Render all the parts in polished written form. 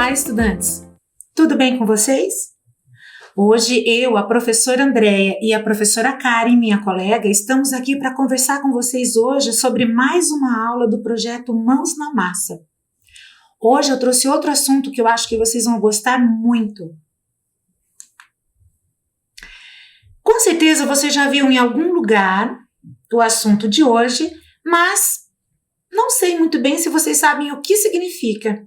Olá, estudantes! Tudo bem com vocês? Hoje eu, a professora Andréia e a professora Karen, minha colega, estamos aqui para conversar com vocês hoje sobre mais uma aula do projeto Mãos na Massa. Hoje eu trouxe outro assunto que eu acho que vocês vão gostar muito. Com certeza você já viu em algum lugar o assunto de hoje, mas não sei muito bem se vocês sabem o que significa.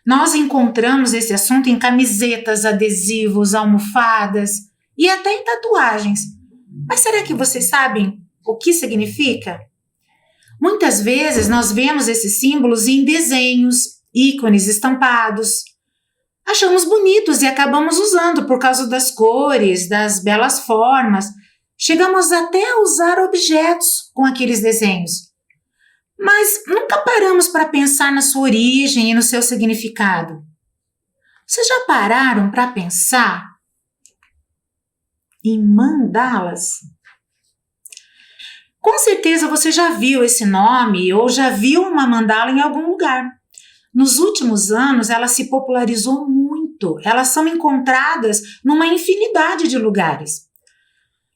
Nós encontramos esse assunto em camisetas, adesivos, almofadas e até em tatuagens. Mas será que vocês sabem o que significa? Muitas vezes nós vemos esses símbolos em desenhos, ícones estampados. Achamos bonitos e acabamos usando por causa das cores, das belas formas. Chegamos até a usar objetos com aqueles desenhos. Mas nunca paramos para pensar na sua origem e no seu significado. Vocês já pararam para pensar em mandalas? Com certeza você já viu esse nome ou já viu uma mandala em algum lugar. Nos últimos anos, ela se popularizou muito. Elas são encontradas numa infinidade de lugares.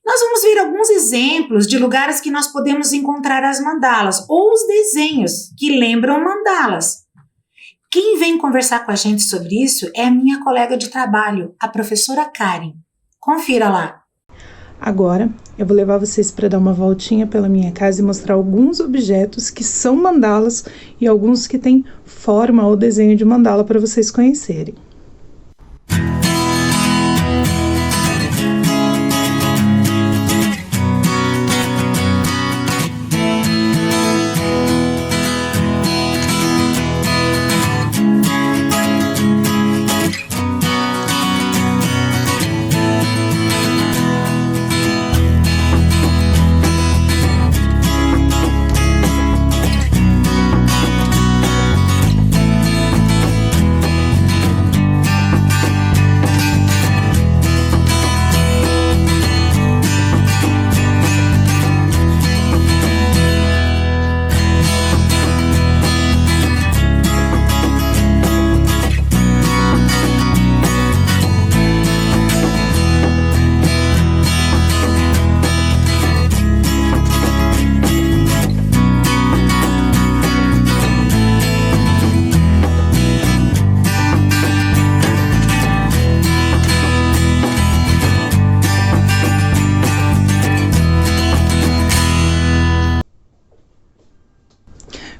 Nós vamos ver alguns exemplos de lugares que nós podemos encontrar as mandalas ou os desenhos que lembram mandalas. Quem vem conversar com a gente sobre isso é a minha colega de trabalho, a professora Karen. Confira lá. Agora, eu vou levar vocês para dar uma voltinha pela minha casa e mostrar alguns objetos que são mandalas e alguns que têm forma ou desenho de mandala para vocês conhecerem.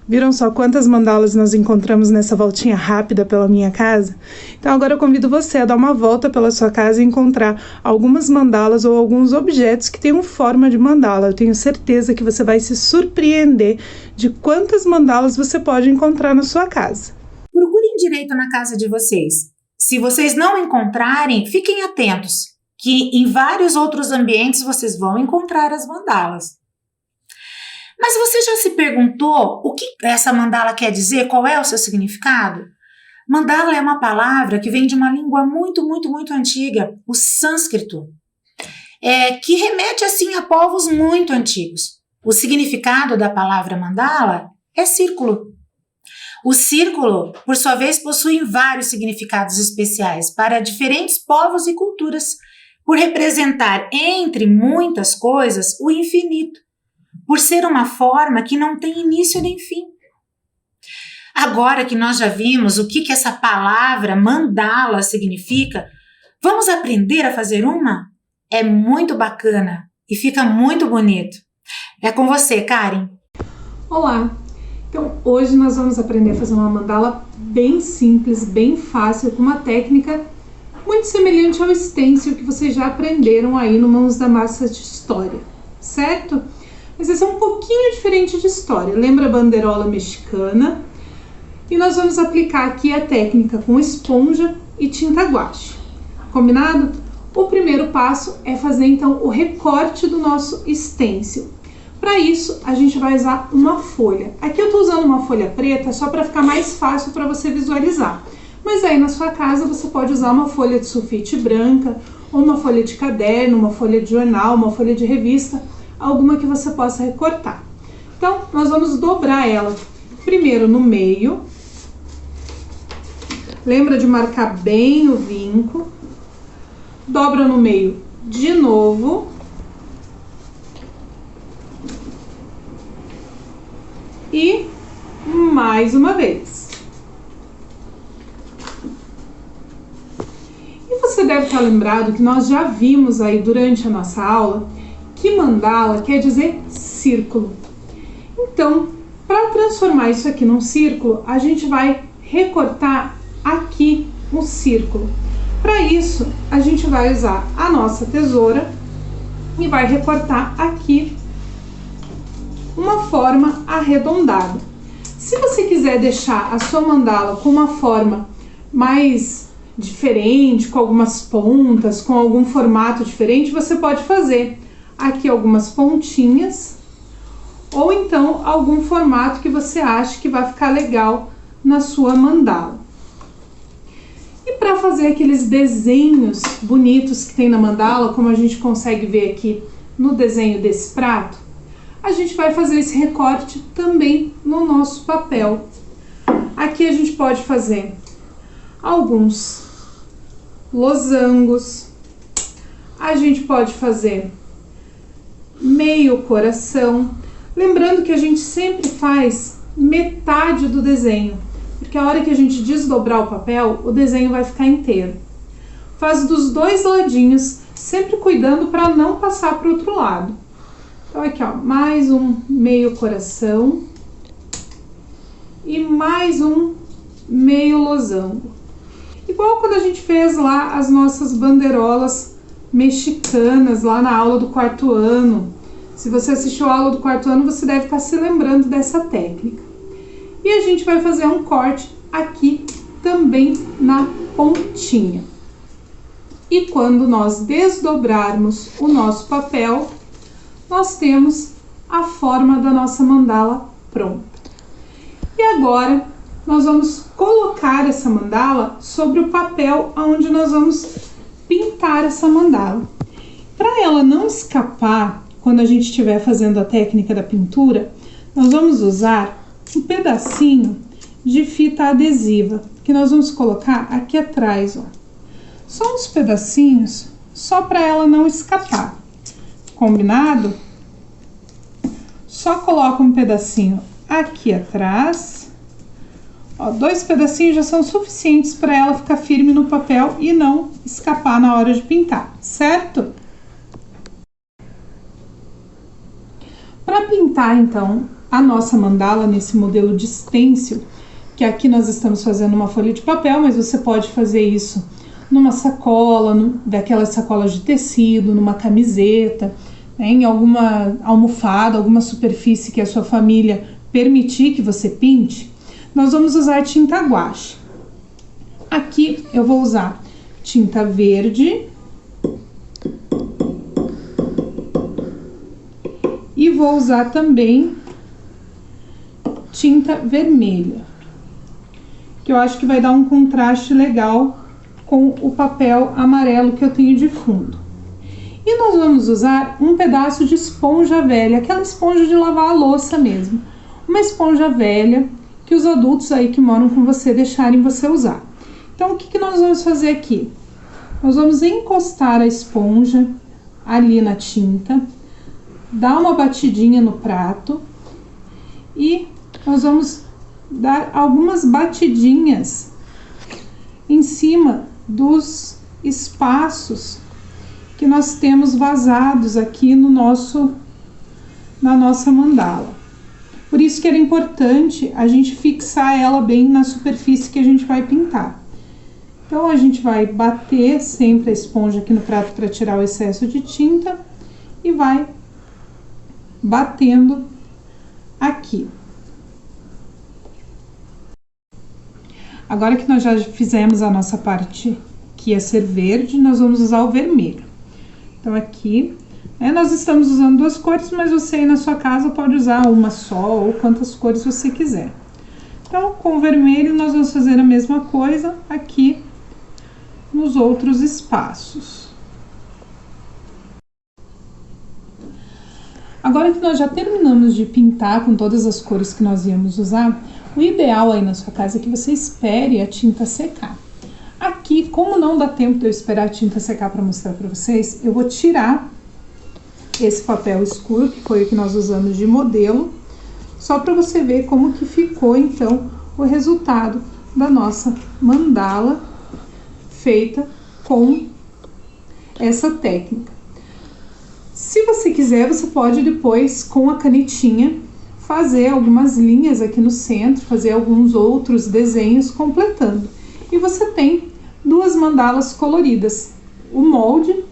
Viram só quantas mandalas nós encontramos nessa voltinha rápida pela minha casa? Então agora eu convido você a dar uma volta pela sua casa e encontrar algumas mandalas ou alguns objetos que tenham forma de mandala. Eu tenho certeza que você vai se surpreender de quantas mandalas você pode encontrar na sua casa. Procurem direito na casa de vocês. Se vocês não encontrarem, fiquem atentos, que em vários outros ambientes vocês vão encontrar as mandalas. Mas você já se perguntou o que essa mandala quer dizer? Qual é o seu significado? Mandala é uma palavra que vem de uma língua muito antiga, o sânscrito, que remete assim a povos muito antigos. O significado da palavra mandala é círculo. O círculo, por sua vez, possui vários significados especiais para diferentes povos e culturas, por representar, entre muitas coisas, o infinito, por ser uma forma que não tem início nem fim. Agora que nós já vimos o que essa palavra mandala significa, vamos aprender a fazer uma? É muito bacana e fica muito bonito. É com você, Karen. Olá! Então, hoje nós vamos aprender a fazer uma mandala bem simples, bem fácil, com uma técnica muito semelhante ao stencil que vocês já aprenderam aí no Mãos da Massa de História, certo? Mas esse é um pouquinho diferente de história. Lembra a banderola mexicana? E nós vamos aplicar aqui a técnica com esponja e tinta guache. Combinado? O primeiro passo é fazer então o recorte do nosso stencil. Para isso, a gente vai usar uma folha. Aqui eu estou usando uma folha preta só para ficar mais fácil para você visualizar. Mas aí na sua casa você pode usar uma folha de sulfite branca, ou uma folha de caderno, uma folha de jornal, uma folha de revista, alguma que você possa recortar. Então, nós vamos dobrar ela primeiro no meio, Lembra de marcar bem o vinco, dobra no meio de novo e mais uma vez. E você deve estar lembrado que nós já vimos aí durante a nossa aula que mandala quer dizer círculo. Então, para transformar isso aqui num círculo, a gente vai recortar aqui um círculo. Para isso, a gente vai usar a nossa tesoura e vai recortar aqui uma forma arredondada. Se você quiser deixar a sua mandala com uma forma mais diferente, com algumas pontas, com algum formato diferente, você pode fazer aqui algumas pontinhas ou então algum formato que você acha que vai ficar legal na sua mandala. E para fazer aqueles desenhos bonitos que tem na mandala, como a gente consegue ver aqui no desenho desse prato, a gente vai fazer esse recorte também no nosso papel. Aqui a gente pode fazer alguns losangos, a gente pode fazer meio coração, lembrando que a gente sempre faz metade do desenho, porque a hora que a gente desdobrar o papel, o desenho vai ficar inteiro. Faz dos dois ladinhos, sempre cuidando para não passar para o outro lado. Então aqui, ó, mais um meio coração e mais um meio losango. Igual quando a gente fez lá as nossas bandeirolas mexicanas, lá na aula do 4º ano. Se você assistiu a aula do 4º ano, você deve estar se lembrando dessa técnica. E a gente vai fazer um corte aqui também na pontinha. E quando nós desdobrarmos o nosso papel, nós temos a forma da nossa mandala pronta. E agora nós vamos colocar essa mandala sobre o papel onde nós vamos pintar essa mandala. Para ela não escapar quando a gente estiver fazendo a técnica da pintura, nós vamos usar um pedacinho de fita adesiva que nós vamos colocar aqui atrás, ó. Só uns pedacinhos, só para ela não escapar. Combinado? Só coloca um pedacinho aqui atrás. Ó, 2 pedacinhos já são suficientes para ela ficar firme no papel e não escapar na hora de pintar, certo? Para pintar, então, a nossa mandala nesse modelo de stencil, que aqui nós estamos fazendo uma folha de papel, mas você pode fazer isso numa sacola, daquelas sacolas de tecido, numa camiseta, né, em alguma almofada, alguma superfície que a sua família permitir que você pinte. Nós vamos usar tinta guache. Aqui eu vou usar tinta verde e vou usar também tinta vermelha, que eu acho que vai dar um contraste legal com o papel amarelo que eu tenho de fundo. E nós vamos usar um pedaço de esponja velha, aquela esponja de lavar a louça mesmo. Uma esponja velha que os adultos aí que moram com você deixarem você usar. Então, o que nós vamos fazer aqui? Nós vamos encostar a esponja ali na tinta, dar uma batidinha no prato e nós vamos dar algumas batidinhas em cima dos espaços que nós temos vazados aqui no na nossa mandala. Por isso que era importante a gente fixar ela bem na superfície que a gente vai pintar. Então, a gente vai bater sempre a esponja aqui no prato para tirar o excesso de tinta e vai batendo aqui. Agora que nós já fizemos a nossa parte que ia ser verde, nós vamos usar o vermelho. Então, aqui, né, nós estamos usando 2 cores, mas você aí na sua casa pode usar uma só ou quantas cores você quiser. Então, com o vermelho, nós vamos fazer a mesma coisa aqui nos outros espaços. Agora que nós já terminamos de pintar com todas as cores que nós íamos usar, O ideal aí na sua casa é que você espere a tinta secar. Aqui, como não dá tempo de eu esperar a tinta secar para mostrar para vocês, eu vou tirar esse papel escuro, que foi o que nós usamos de modelo, só para você ver como que ficou então o resultado da nossa mandala feita com essa técnica. Se você quiser, você pode depois, com a canetinha, fazer algumas linhas aqui no centro, fazer alguns outros desenhos completando. E você tem duas mandalas coloridas, o molde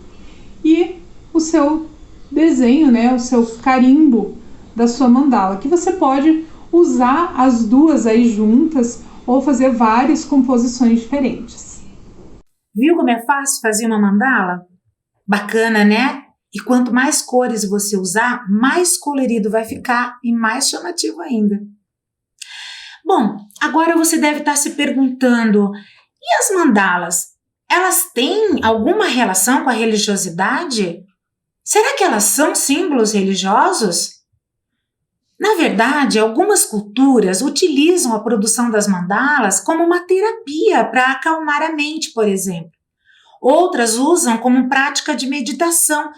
e o seu desenho, né, o seu carimbo da sua mandala, que você pode usar as duas aí juntas ou fazer várias composições diferentes. Viu como é fácil fazer uma mandala? Bacana, né? E quanto mais cores você usar, mais colorido vai ficar e mais chamativo ainda. Bom, agora você deve estar se perguntando, e as mandalas? Elas têm alguma relação com a religiosidade? Será que elas são símbolos religiosos? Na verdade, algumas culturas utilizam a produção das mandalas como uma terapia para acalmar a mente, por exemplo. Outras usam como prática de meditação.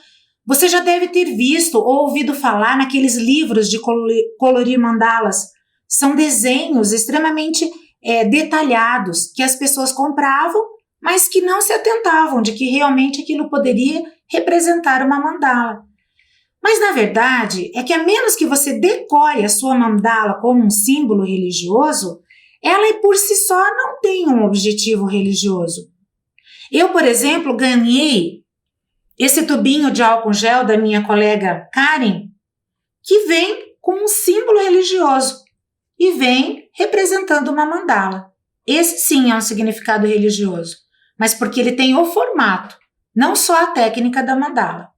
Você já deve ter visto ou ouvido falar naqueles livros de colorir mandalas. São desenhos extremamente detalhados que as pessoas compravam, mas que não se atentavam de que realmente aquilo poderia representar uma mandala. Mas, na verdade, é que a menos que você decore a sua mandala como um símbolo religioso, ela por si só não tem um objetivo religioso. Eu, por exemplo, ganhei esse tubinho de álcool gel da minha colega Karen, que vem com um símbolo religioso e vem representando uma mandala. Esse sim é um significado religioso, mas porque ele tem o formato, não só a técnica da mandala.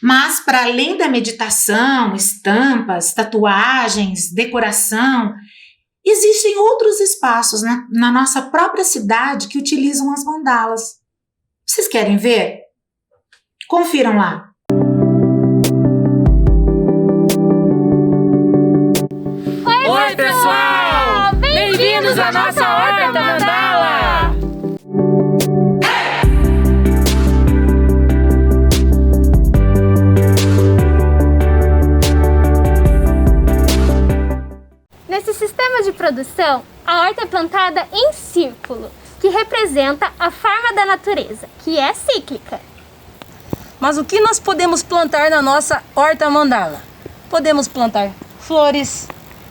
Mas, para além da meditação, estampas, tatuagens, decoração, existem outros espaços na nossa própria cidade que utilizam as mandalas. Vocês querem ver? Confiram lá. Oi, pessoal! Bem-vindos à nossa Horta Mandala! Nesse sistema de produção, a horta é plantada em círculo, que representa a forma da natureza, que é cíclica. Mas o que nós podemos plantar na nossa horta mandala? Podemos plantar flores,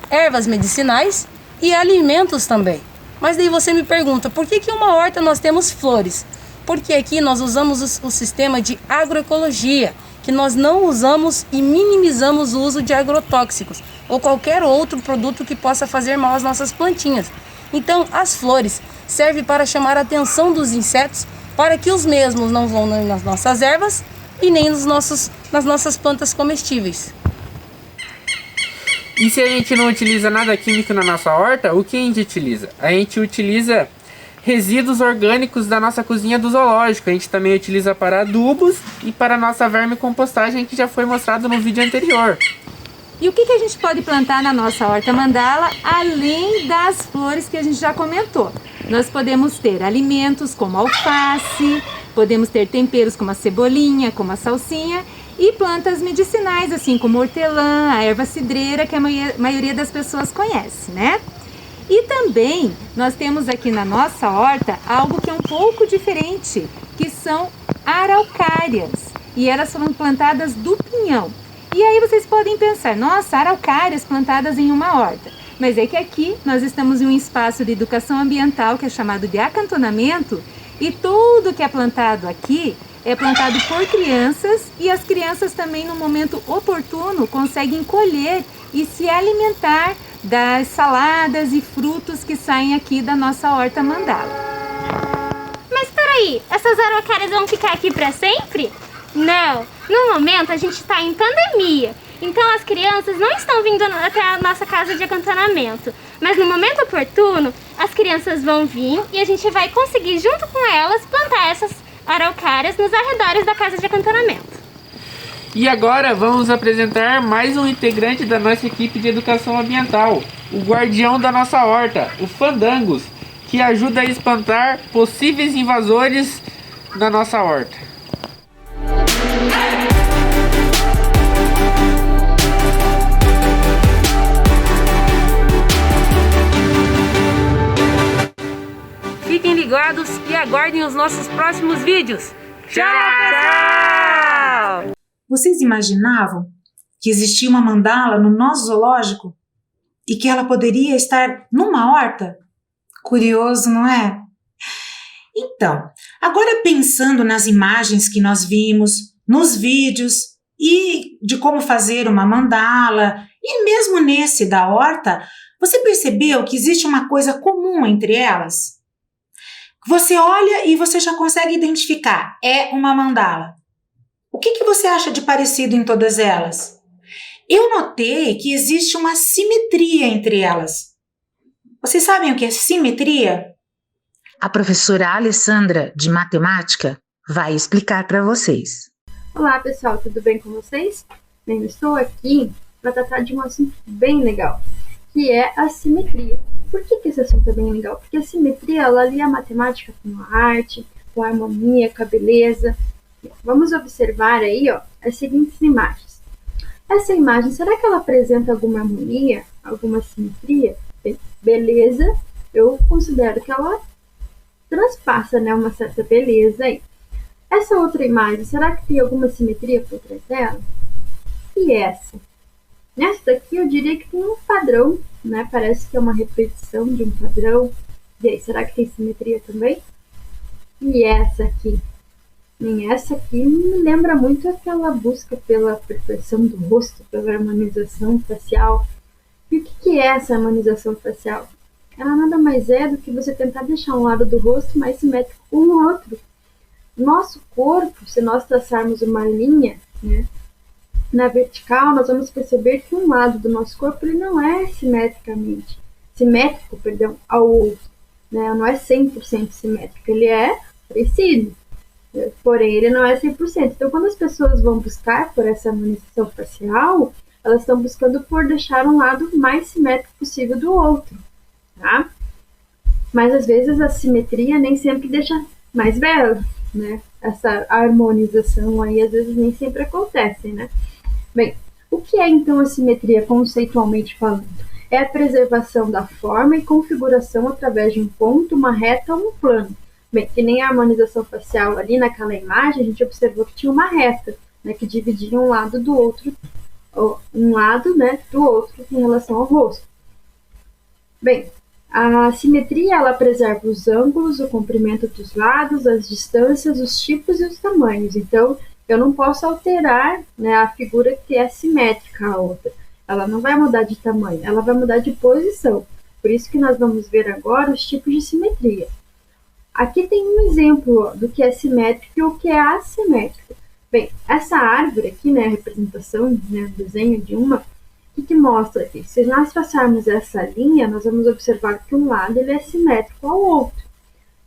ervas medicinais e alimentos também. Mas daí você me pergunta, por que uma horta nós temos flores? Porque aqui nós usamos o sistema de agroecologia, que nós não usamos e minimizamos o uso de agrotóxicos ou qualquer outro produto que possa fazer mal às nossas plantinhas. Então, as flores servem para chamar a atenção dos insetos para que os mesmos não vão nas nossas ervas e nem nas nossas plantas comestíveis. E se a gente não utiliza nada químico na nossa horta, o que a gente utiliza? A gente utiliza resíduos orgânicos da nossa cozinha do zoológico. A gente também utiliza para adubos e para a nossa vermicompostagem, que já foi mostrado no vídeo anterior. E o que a gente pode plantar na nossa horta mandala, além das flores que a gente já comentou? Nós podemos ter alimentos como alface, podemos ter temperos como a cebolinha, como a salsinha, e plantas medicinais, assim como hortelã, a erva cidreira, que a maioria das pessoas conhece, né? E também nós temos aqui na nossa horta algo que é um pouco diferente, que são araucárias, e elas foram plantadas do pinhão. E aí vocês podem pensar, nossa, araucárias plantadas em uma horta. Mas é que aqui nós estamos em um espaço de educação ambiental que é chamado de acantonamento, e tudo que é plantado aqui é plantado por crianças, e as crianças também no momento oportuno conseguem colher e se alimentar das saladas e frutos que saem aqui da nossa horta mandala. Mas peraí, essas araucárias vão ficar aqui para sempre? Não, no momento a gente está em pandemia, então as crianças não estão vindo até a nossa casa de acantonamento. Mas no momento oportuno, as crianças vão vir e a gente vai conseguir, junto com elas, plantar essas araucárias nos arredores da casa de acantonamento. E agora vamos apresentar mais um integrante da nossa equipe de educação ambiental, o guardião da nossa horta, o Fandangos, que ajuda a espantar possíveis invasores na nossa horta. Fiquem ligados e aguardem os nossos próximos vídeos. Tchau! Vocês imaginavam que existia uma mandala no nosso zoológico e que ela poderia estar numa horta? Curioso, não é? Então, agora pensando nas imagens que nós vimos, nos vídeos e de como fazer uma mandala, e mesmo nesse da horta, você percebeu que existe uma coisa comum entre elas? Você olha e você já consegue identificar, é uma mandala. O que você acha de parecido em todas elas? Eu notei que existe uma simetria entre elas. Vocês sabem o que é simetria? A professora Alessandra, de matemática, vai explicar para vocês. Olá pessoal, tudo bem com vocês? Bem, eu estou aqui para tratar de um assunto bem legal, que é a simetria. Por que esse assunto é bem legal? Porque a simetria, ela alia a matemática com a arte, com a harmonia, com a beleza. Vamos observar aí, ó, as seguintes imagens. Essa imagem, será que ela apresenta alguma harmonia, alguma simetria? Bem, beleza, eu considero que ela transpassa, né, uma certa beleza aí. Essa outra imagem, será que tem alguma simetria por trás dela? E essa? Nessa daqui eu diria que tem um padrão, né? Parece que é uma repetição de um padrão. E aí, será que tem simetria também? E essa aqui? E essa aqui me lembra muito aquela busca pela perfeição do rosto, pela harmonização facial. E o que é essa harmonização facial? Ela nada mais é do que você tentar deixar um lado do rosto mais simétrico com o outro. Nosso corpo, se nós traçarmos uma linha, né, na vertical, nós vamos perceber que um lado do nosso corpo ele não é simétrico, ao outro, né? Não é 100% simétrico, ele é parecido, porém ele não é 100%. Então, quando as pessoas vão buscar por essa harmonização facial, elas estão buscando por deixar um lado mais simétrico possível do outro, tá? Mas às vezes a simetria nem sempre deixa mais belo, né? Essa harmonização aí às vezes nem sempre acontece, né? Bem, o que é então a simetria conceitualmente falando? É a preservação da forma e configuração através de um ponto, uma reta ou um plano. Bem, que nem a harmonização facial ali naquela imagem, a gente observou que tinha uma reta, né, que dividia um lado do outro, né, do outro em relação ao rosto. Bem, a simetria ela preserva os ângulos, o comprimento dos lados, as distâncias, os tipos e os tamanhos. Então, eu não posso alterar, né, a figura que é simétrica à outra. Ela não vai mudar de tamanho, ela vai mudar de posição. Por isso que nós vamos ver agora os tipos de simetria. Aqui tem um exemplo do que é simétrico e o que é assimétrico. Bem, essa árvore aqui, né, a representação, né, o desenho de uma, o que mostra aqui? Se nós traçarmos essa linha, nós vamos observar que um lado ele é simétrico ao outro,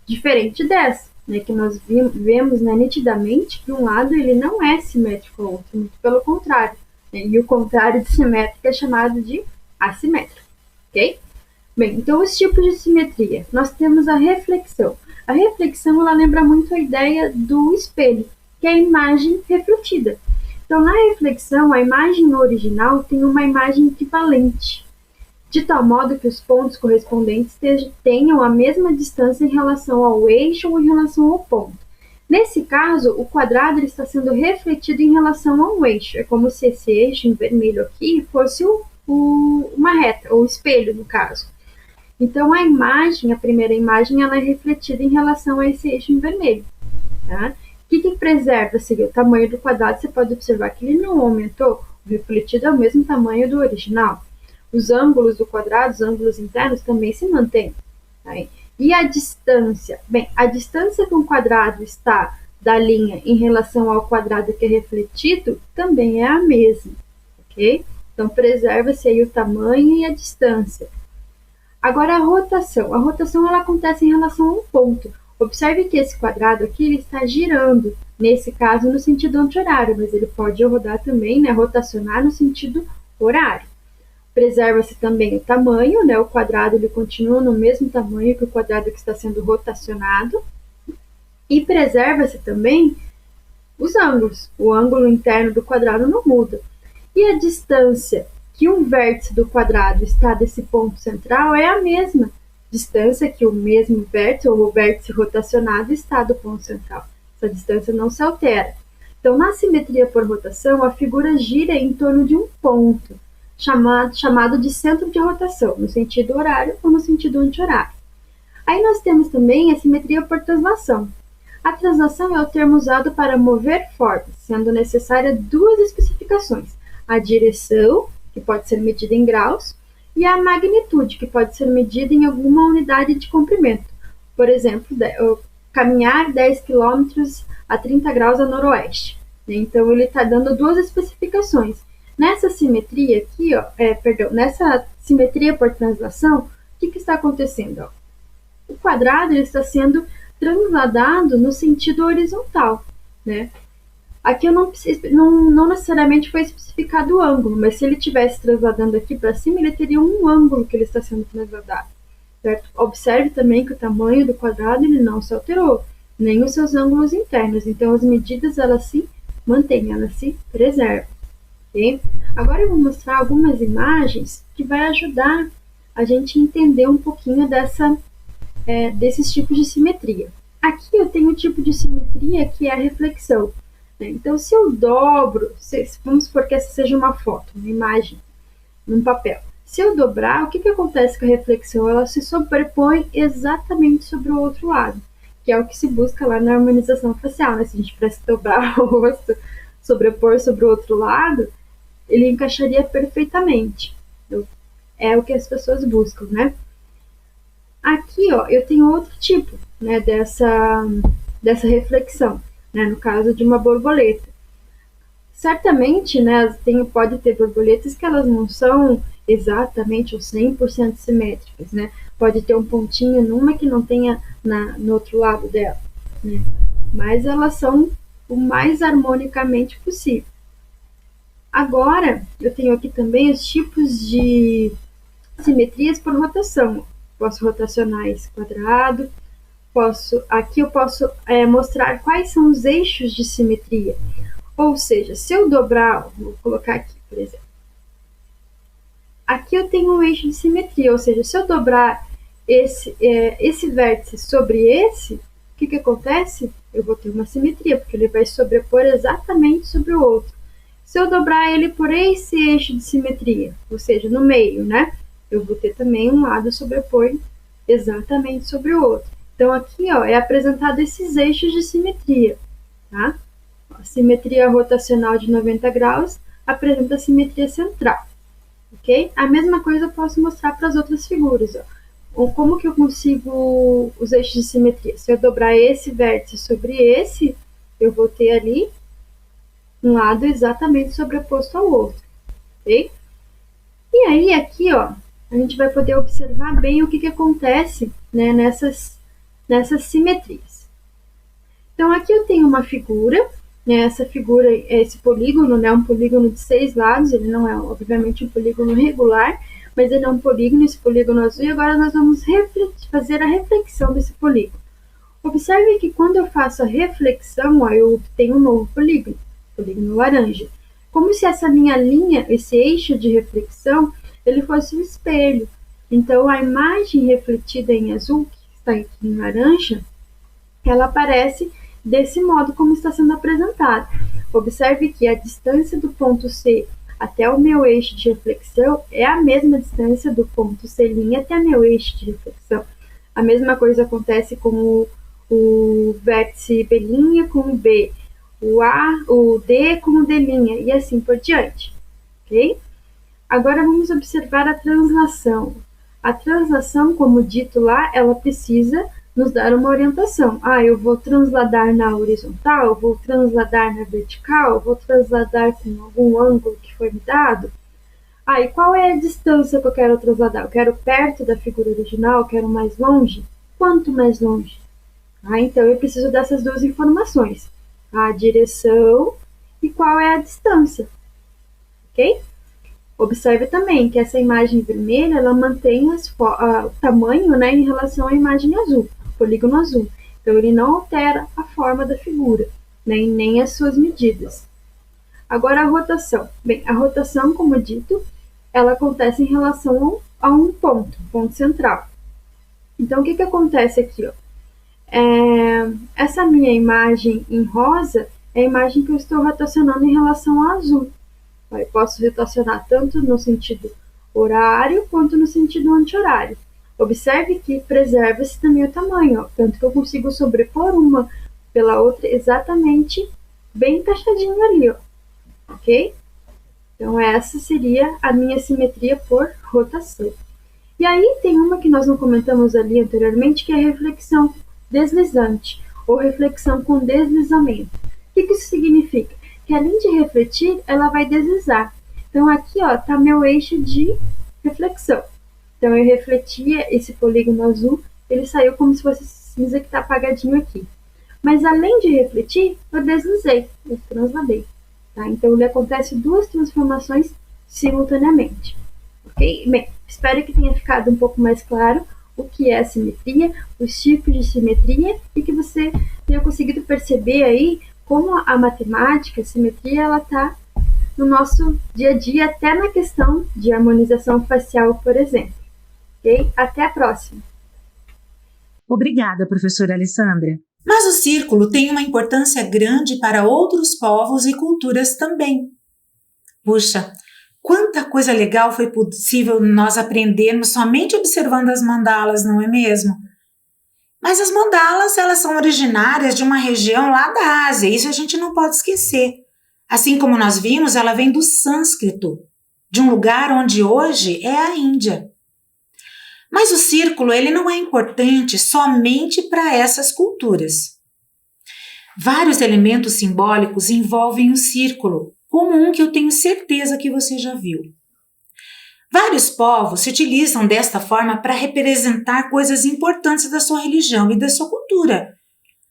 diferente dessa, né, que nós vemos, né, nitidamente que um lado ele não é simétrico ao outro, muito pelo contrário, né, e o contrário de simétrico é chamado de assimétrico, ok? Bem, então os tipos de simetria, nós temos a reflexão. A reflexão ela lembra muito a ideia do espelho, que é a imagem refletida. Então, na reflexão, a imagem original tem uma imagem equivalente, de tal modo que os pontos correspondentes tenham a mesma distância em relação ao eixo ou em relação ao ponto. Nesse caso, o quadrado ele está sendo refletido em relação ao eixo. É como se esse eixo em vermelho aqui fosse uma reta, ou espelho, no caso. Então, a primeira imagem, ela é refletida em relação a esse eixo em vermelho. Tá? O que preserva? Seria o tamanho do quadrado. Você pode observar que ele não aumentou. O refletido é o mesmo tamanho do original. Os ângulos do quadrado, os ângulos internos, também se mantêm. Tá? E a distância? Bem, a distância que um quadrado está da linha em relação ao quadrado que é refletido também é a mesma. Ok? Então, preserva-se aí o tamanho e a distância. Agora, a rotação. A rotação ela acontece em relação a um ponto. Observe que esse quadrado aqui ele está girando, nesse caso no sentido anti-horário, mas ele pode rodar também, né, rotacionar no sentido horário. Preserva-se também o tamanho, né, o quadrado ele continua no mesmo tamanho que o quadrado que está sendo rotacionado, e preserva-se também os ângulos. O ângulo interno do quadrado não muda. E a distância que um vértice do quadrado está desse ponto central é a mesma distância que o mesmo vértice ou o vértice rotacionado está do ponto central. Essa distância não se altera. Então, na simetria por rotação, a figura gira em torno de um ponto, chamado de centro de rotação, no sentido horário ou no sentido anti-horário. Aí nós temos também a simetria por translação. A translação é o termo usado para mover formas, sendo necessária duas especificações: a direção, que pode ser medida em graus, e a magnitude, que pode ser medida em alguma unidade de comprimento. Por exemplo, caminhar 10 km a 30 graus a noroeste. Então, ele está dando duas especificações. Nessa simetria aqui, nessa simetria por translação, o que está acontecendo? O quadrado ele está sendo transladado no sentido horizontal, né? Aqui não necessariamente foi especificado o ângulo, mas se ele estivesse transladando aqui para cima, ele teria um ângulo que ele está sendo transladado, certo? Observe também que o tamanho do quadrado ele não se alterou, nem os seus ângulos internos. Então, as medidas elas se mantêm, elas se preservam. Okay? Agora eu vou mostrar algumas imagens que vai ajudar a gente entender um pouquinho desses tipos de simetria. Aqui eu tenho o tipo de simetria que é a reflexão. Então, se eu dobro, vamos supor que essa seja uma foto, uma imagem, num papel. Se eu dobrar, o que acontece com a reflexão? Ela se sobrepõe exatamente sobre o outro lado, que é o que se busca lá na harmonização facial, né? Se a gente pudesse dobrar o rosto, sobrepor sobre o outro lado, ele encaixaria perfeitamente. Então, é o que as pessoas buscam, né? Aqui, eu tenho outro tipo, né, dessa reflexão. No caso de uma borboleta. Certamente, né, pode ter borboletas que elas não são exatamente ou 100% simétricas, né? Pode ter um pontinho numa que não tenha no outro lado dela, né? Mas elas são o mais harmonicamente possível. Agora, eu tenho aqui também os tipos de simetrias por rotação. Posso rotacionar esse quadrado. Aqui eu posso mostrar quais são os eixos de simetria. Ou seja, se eu dobrar, vou colocar aqui, por exemplo. Aqui eu tenho um eixo de simetria, ou seja, se eu dobrar esse vértice sobre esse, o que acontece? Eu vou ter uma simetria, porque ele vai sobrepor exatamente sobre o outro. Se eu dobrar ele por esse eixo de simetria, ou seja, no meio, né? Eu vou ter também um lado sobrepor exatamente sobre o outro. Então, aqui é apresentado esses eixos de simetria, tá? A simetria rotacional de 90 graus apresenta a simetria central, ok? A mesma coisa eu posso mostrar para as outras figuras, Como que eu consigo os eixos de simetria? Se eu dobrar esse vértice sobre esse, eu vou ter ali um lado exatamente sobreposto ao outro, ok? E aí, aqui, a gente vai poder observar bem o que acontece, né, nessas simetrias. Então, aqui eu tenho uma figura, né, essa figura é esse polígono, né, um polígono de 6 lados, ele não é, obviamente, um polígono regular, mas ele é um polígono, esse polígono azul, e agora nós vamos fazer a reflexão desse polígono. Observe que quando eu faço a reflexão, eu obtenho um novo polígono laranja. Como se essa minha linha, esse eixo de reflexão, ele fosse um espelho. Então, a imagem refletida em azul, que está aqui em laranja, ela aparece desse modo como está sendo apresentada. Observe que a distância do ponto C até o meu eixo de reflexão é a mesma distância do ponto C' até o meu eixo de reflexão. A mesma coisa acontece com o vértice B' com o B, o D com o D', e assim por diante. Ok? Agora vamos observar a translação. A translação, como dito lá, ela precisa nos dar uma orientação. Eu vou transladar na horizontal, eu vou transladar na vertical, eu vou transladar com algum ângulo que foi me dado. E qual é a distância que eu quero transladar? Eu quero perto da figura original, eu quero mais longe? Quanto mais longe? Tá? Então, eu preciso dessas duas informações, a direção e qual é a distância, ok? Observe também que essa imagem vermelha, ela mantém o tamanho, né, em relação à imagem azul, polígono azul. Então, ele não altera a forma da figura, né, nem as suas medidas. Agora, a rotação. Bem, a rotação, como dito, ela acontece em relação a um ponto central. Então, o que acontece aqui? Ó? Essa minha imagem em rosa é a imagem que eu estou rotacionando em relação ao azul. Eu posso rotacionar tanto no sentido horário quanto no sentido anti-horário. Observe que preserva-se também o tamanho, ó, tanto que eu consigo sobrepor uma pela outra exatamente bem encaixadinho ali, ó, ok? Então essa seria a minha simetria por rotação. E aí tem uma que nós não comentamos ali anteriormente, que é a reflexão deslizante, ou reflexão com deslizamento. O que isso significa? Que além de refletir, ela vai deslizar. Então aqui está meu eixo de reflexão. Então eu refletia esse polígono azul, ele saiu como se fosse cinza que está apagadinho aqui. Mas além de refletir, eu deslizei, eu transladei. Tá? Então ele acontece duas transformações simultaneamente. Ok? Bem, espero que tenha ficado um pouco mais claro o que é a simetria, os tipos de simetria e que você tenha conseguido perceber aí como a matemática, a simetria, ela está no nosso dia a dia, até na questão de harmonização facial, por exemplo. Ok? Até a próxima. Obrigada, professora Alessandra. Mas o círculo tem uma importância grande para outros povos e culturas também. Puxa, quanta coisa legal foi possível nós aprendermos somente observando as mandalas, não é mesmo? Mas as mandalas, elas são originárias de uma região lá da Ásia, isso a gente não pode esquecer. Assim como nós vimos, ela vem do sânscrito, de um lugar onde hoje é a Índia. Mas o círculo, ele não é importante somente para essas culturas. Vários elementos simbólicos envolvem o círculo, como um que eu tenho certeza que você já viu. Vários povos se utilizam desta forma para representar coisas importantes da sua religião e da sua cultura,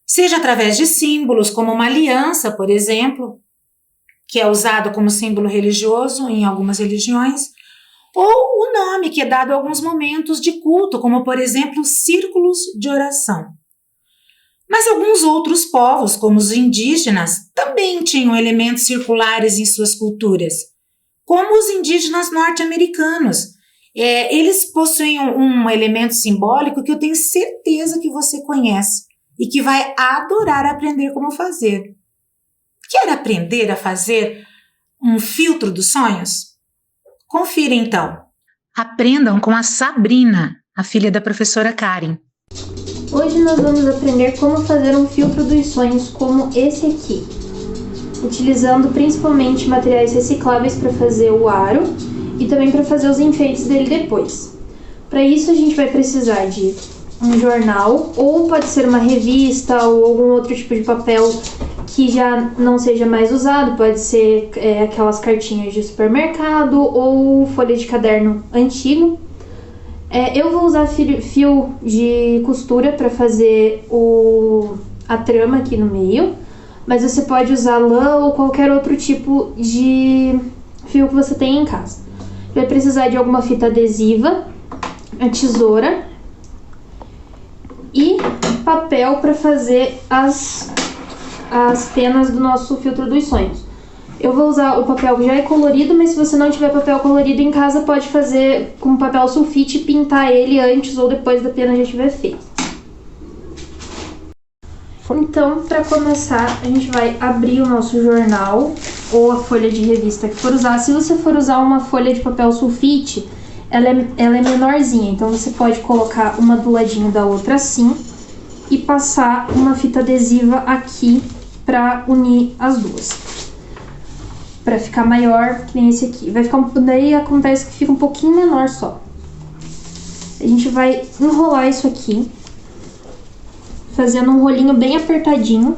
seja através de símbolos, como uma aliança, por exemplo, que é usado como símbolo religioso em algumas religiões, ou o nome que é dado a alguns momentos de culto, como, por exemplo, círculos de oração. Mas alguns outros povos, como os indígenas, também tinham elementos circulares em suas culturas, como os indígenas norte-americanos. Eles possuem um elemento simbólico que eu tenho certeza que você conhece e que vai adorar aprender como fazer. Quer aprender a fazer um filtro dos sonhos? Confira então. Aprendam com a Sabrina, a filha da professora Karen. Hoje nós vamos aprender como fazer um filtro dos sonhos como esse aqui, utilizando principalmente materiais recicláveis para fazer o aro e também para fazer os enfeites dele depois. Para isso a gente vai precisar de um jornal, ou pode ser uma revista ou algum outro tipo de papel que já não seja mais usado, pode ser aquelas cartinhas de supermercado ou folha de caderno antigo. Eu vou usar fio de costura para fazer a trama aqui no meio, mas você pode usar lã ou qualquer outro tipo de fio que você tenha em casa. Vai precisar de alguma fita adesiva, a tesoura e papel para fazer as penas do nosso filtro dos sonhos. Eu vou usar o papel que já é colorido, mas se você não tiver papel colorido em casa, pode fazer com papel sulfite e pintar ele antes ou depois da pena já estiver feita. Então, para começar, a gente vai abrir o nosso jornal ou a folha de revista que for usar. Se você for usar uma folha de papel sulfite, ela é menorzinha, então você pode colocar uma do ladinho da outra assim e passar uma fita adesiva aqui para unir as duas, para ficar maior que nem esse aqui. Daí acontece que fica um pouquinho menor só. A gente vai enrolar isso aqui, fazendo um rolinho bem apertadinho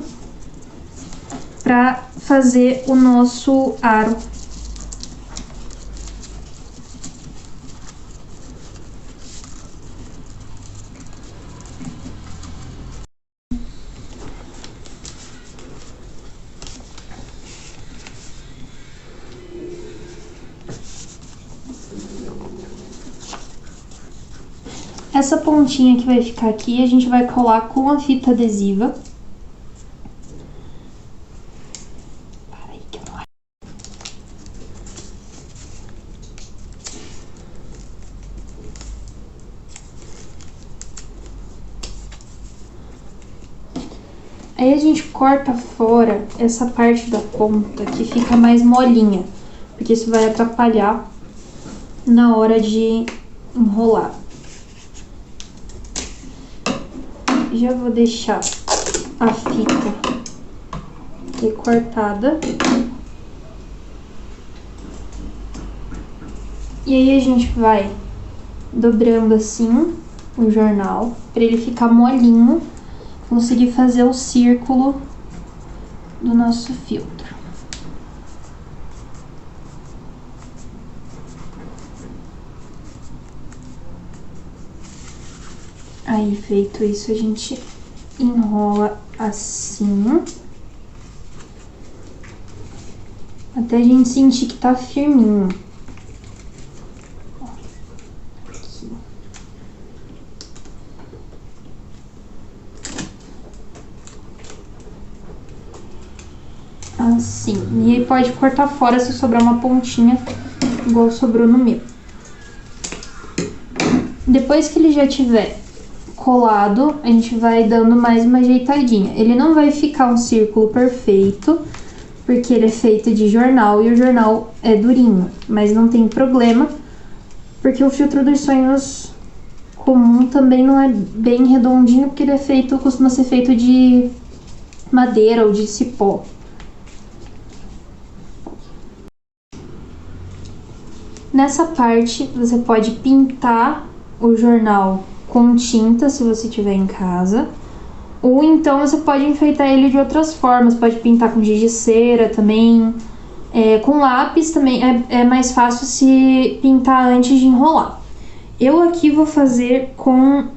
para fazer o nosso aro. Essa pontinha que vai ficar aqui, a gente vai colar com a fita adesiva. Para aí que eu não... Aí a gente corta fora essa parte da ponta que fica mais molinha, porque isso vai atrapalhar na hora de enrolar. Já vou deixar a fita recortada. E aí a gente vai dobrando assim o jornal para ele ficar molinho, conseguir fazer o círculo do nosso filtro. Aí, feito isso, a gente enrola assim, até a gente sentir que tá firminho. Aqui. Assim. E aí pode cortar fora se sobrar uma pontinha, igual sobrou no meu. Depois que ele já tiver colado, a gente vai dando mais uma ajeitadinha. Ele não vai ficar um círculo perfeito, porque ele é feito de jornal e o jornal é durinho, mas não tem problema, porque o filtro dos sonhos comum também não é bem redondinho, porque ele é feito, costuma ser feito de madeira ou de cipó. Nessa parte, você pode pintar o jornal com tinta, se você tiver em casa, ou então você pode enfeitar ele de outras formas, pode pintar com giz de cera também, com lápis também é mais fácil se pintar antes de enrolar. Eu aqui vou fazer com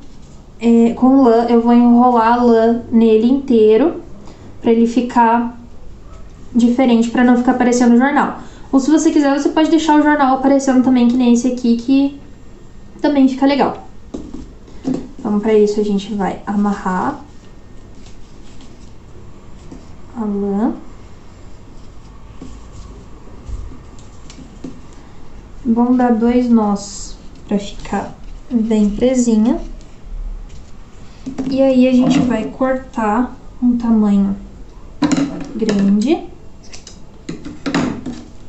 lã, eu vou enrolar a lã nele inteiro, para ele ficar diferente, para não ficar parecendo jornal. Ou se você quiser, você pode deixar o jornal aparecendo também, que nem esse aqui, que também fica legal. Então, para isso, a gente vai amarrar a lã. Vamos dar 2 nós para ficar bem presinha. E aí, a gente vai cortar um tamanho grande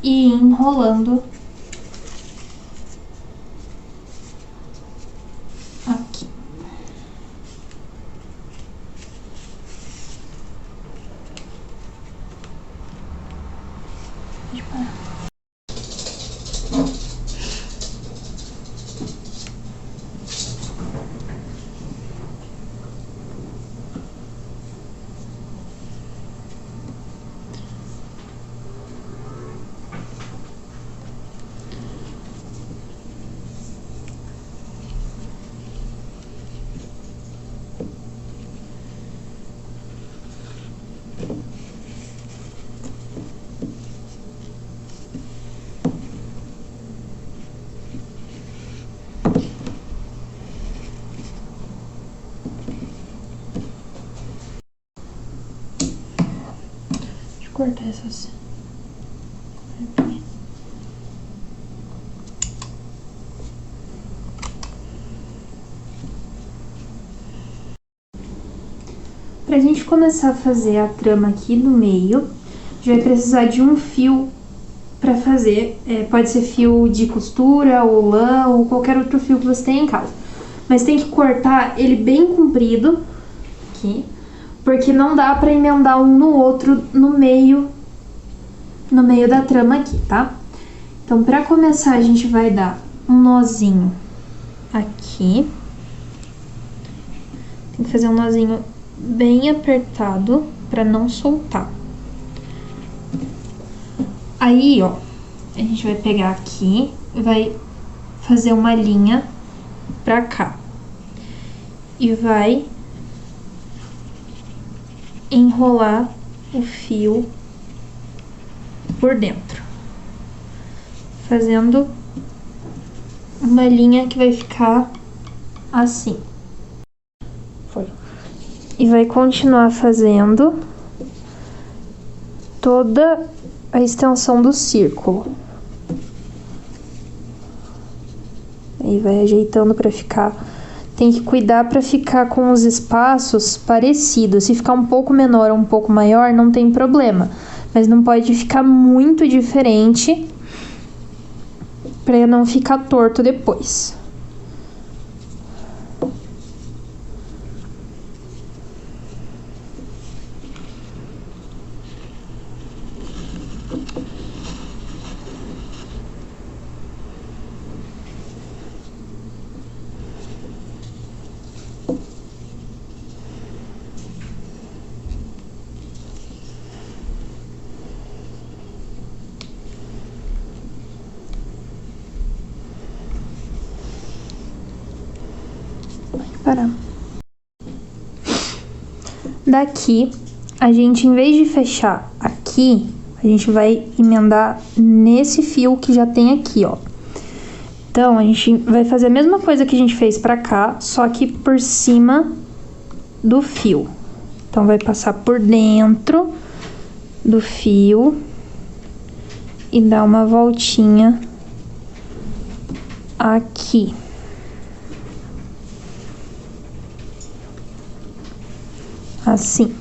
e ir enrolando aqui. Pode parar. Cortar essas. Pra gente começar a fazer a trama aqui no meio, a gente vai precisar de um fio pra fazer. Pode ser fio de costura, ou lã, ou qualquer outro fio que você tenha em casa. Mas tem que cortar ele bem comprido, aqui, porque não dá pra emendar um no outro no meio da trama aqui, tá? Então, pra começar, a gente vai dar um nozinho aqui. Tem que fazer um nozinho bem apertado pra não soltar. Aí, ó, a gente vai pegar aqui e vai fazer uma linha pra cá. E vai enrolar o fio por dentro, fazendo uma linha que vai ficar assim. Foi. E vai continuar fazendo toda a extensão do círculo. Aí vai ajeitando para ficar. Tem que cuidar para ficar com os espaços parecidos. Se ficar um pouco menor ou um pouco maior, não tem problema. Mas não pode ficar muito diferente para não ficar torto depois. Parar. Daqui, a gente, em vez de fechar aqui, a gente vai emendar nesse fio que já tem aqui, ó. Então, a gente vai fazer a mesma coisa que a gente fez pra cá, só que por cima do fio. Então, vai passar por dentro do fio e dar uma voltinha aqui. Assim.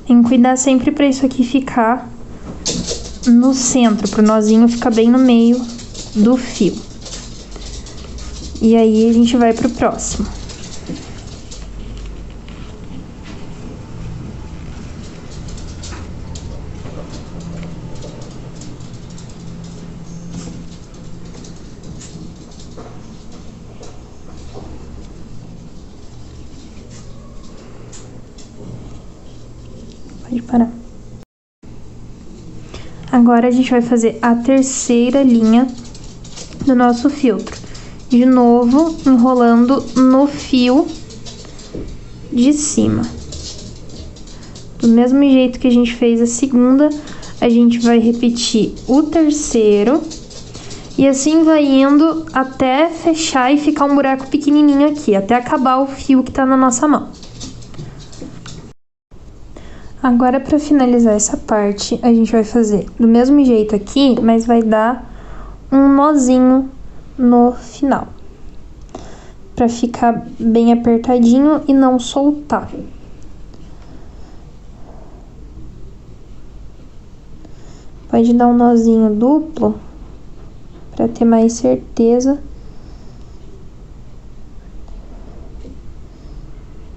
Tem que cuidar sempre para isso aqui ficar no centro, pro nozinho ficar bem no meio do fio. E aí a gente vai pro próximo. Pode parar. Agora a gente vai fazer a terceira linha do nosso filtro. De novo, enrolando no fio de cima. Do mesmo jeito que a gente fez a segunda, a gente vai repetir o terceiro. E assim vai indo até fechar e ficar um buraco pequenininho aqui, até acabar o fio que tá na nossa mão. Agora, para finalizar essa parte, a gente vai fazer do mesmo jeito aqui, mas vai dar um nozinho no final, para ficar bem apertadinho e não soltar. Pode dar um nozinho duplo, para ter mais certeza.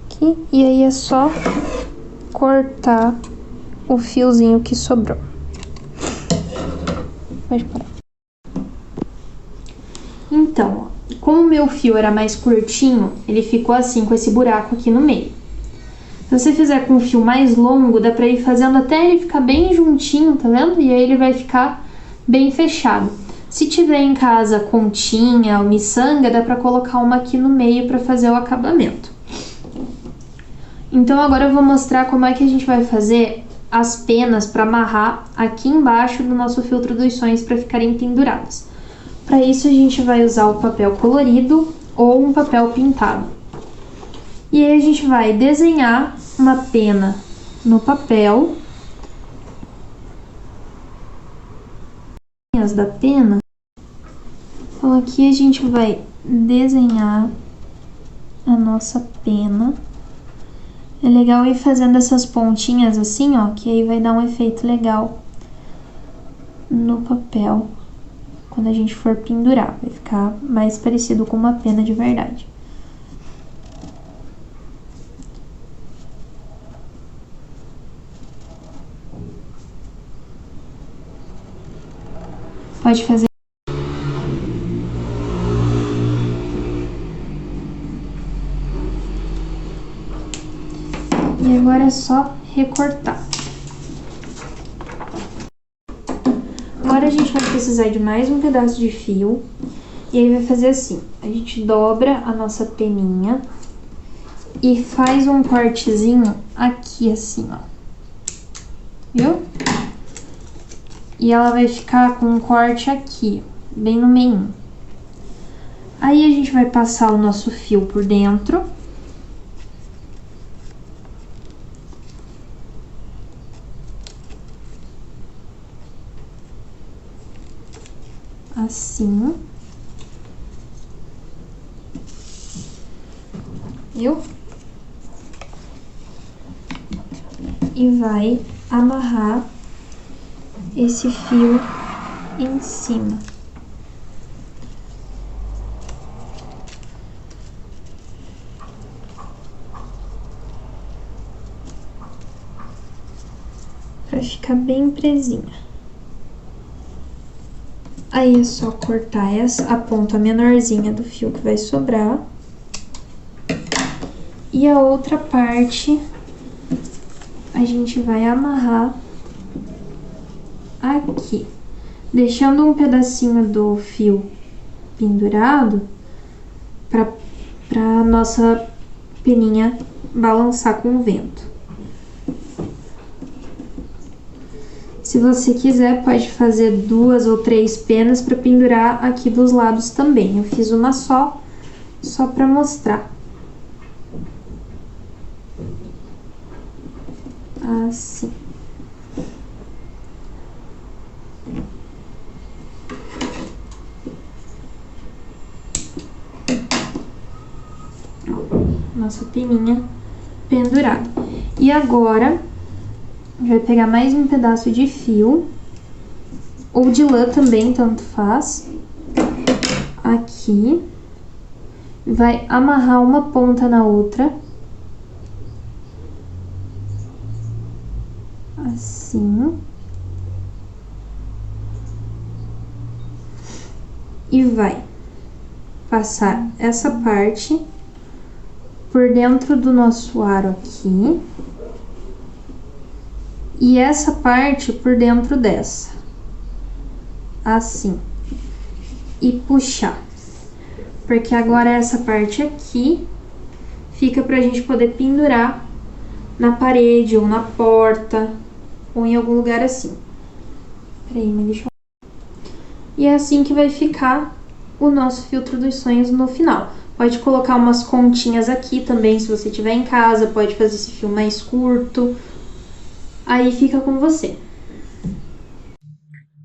Aqui, e aí é só cortar o fiozinho que sobrou. Pode parar. Então, ó, como o meu fio era mais curtinho, ele ficou assim, com esse buraco aqui no meio. Se você fizer com um fio mais longo, dá pra ir fazendo até ele ficar bem juntinho, tá vendo? E aí ele vai ficar bem fechado. Se tiver em casa continha ou miçanga, dá pra colocar uma aqui no meio pra fazer o acabamento. Então agora eu vou mostrar como é que a gente vai fazer as penas para amarrar aqui embaixo do nosso filtro dos sonhos para ficarem penduradas. Para isso a gente vai usar o papel colorido ou um papel pintado. E aí a gente vai desenhar uma pena no papel. As da pena. Então aqui a gente vai desenhar a nossa pena. É legal ir fazendo essas pontinhas assim, ó, que aí vai dar um efeito legal no papel quando a gente for pendurar. Vai ficar mais parecido com uma pena de verdade. Pode fazer. E agora é só recortar. Agora a gente vai precisar de mais um pedaço de fio. E aí vai fazer assim, a gente dobra a nossa peninha e faz um cortezinho aqui assim, ó. Viu? E ela vai ficar com um corte aqui, bem no meio. Aí a gente vai passar o nosso fio por dentro. Assim. Viu? E vai amarrar esse fio em cima. Pra ficar bem presinha. Aí é só cortar a ponta menorzinha do fio que vai sobrar. E a outra parte a gente vai amarrar aqui, deixando um pedacinho do fio pendurado para nossa peninha balançar com o vento. Se você quiser, pode fazer 2 ou 3 penas para pendurar aqui dos lados também. Eu fiz uma só para mostrar. Assim. Nossa peninha pendurada. E agora, vai pegar mais um pedaço de fio, ou de lã também, tanto faz. Aqui. Vai amarrar uma ponta na outra. Assim. E vai passar essa parte por dentro do nosso aro aqui. E essa parte por dentro dessa. Assim. E puxar. Porque agora essa parte aqui fica pra gente poder pendurar na parede ou na porta ou em algum lugar assim. Peraí, mas deixa eu... E é assim que vai ficar o nosso filtro dos sonhos no final. Pode colocar umas continhas aqui também, se você tiver em casa, pode fazer esse fio mais curto. Aí fica com você.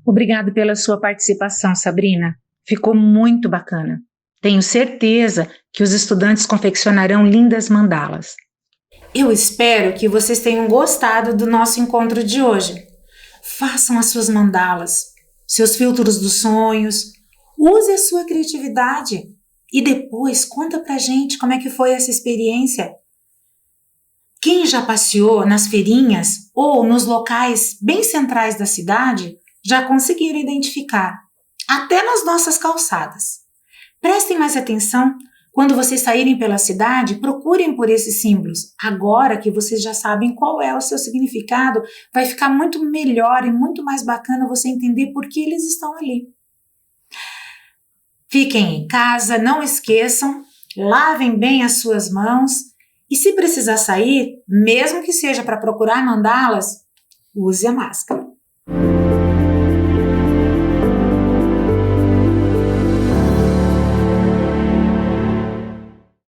Obrigado pela sua participação, Sabrina. Ficou muito bacana. Tenho certeza que os estudantes confeccionarão lindas mandalas. Eu espero que vocês tenham gostado do nosso encontro de hoje. Façam as suas mandalas, seus filtros dos sonhos, use a sua criatividade e depois conta pra gente como é que foi essa experiência. Quem já passeou nas feirinhas ou nos locais bem centrais da cidade já conseguiram identificar, até nas nossas calçadas. Prestem mais atenção. Quando vocês saírem pela cidade, procurem por esses símbolos. Agora que vocês já sabem qual é o seu significado, vai ficar muito melhor e muito mais bacana você entender por que eles estão ali. Fiquem em casa, não esqueçam, lavem bem as suas mãos e se precisar sair, mesmo que seja para procurar mandalas, use a máscara.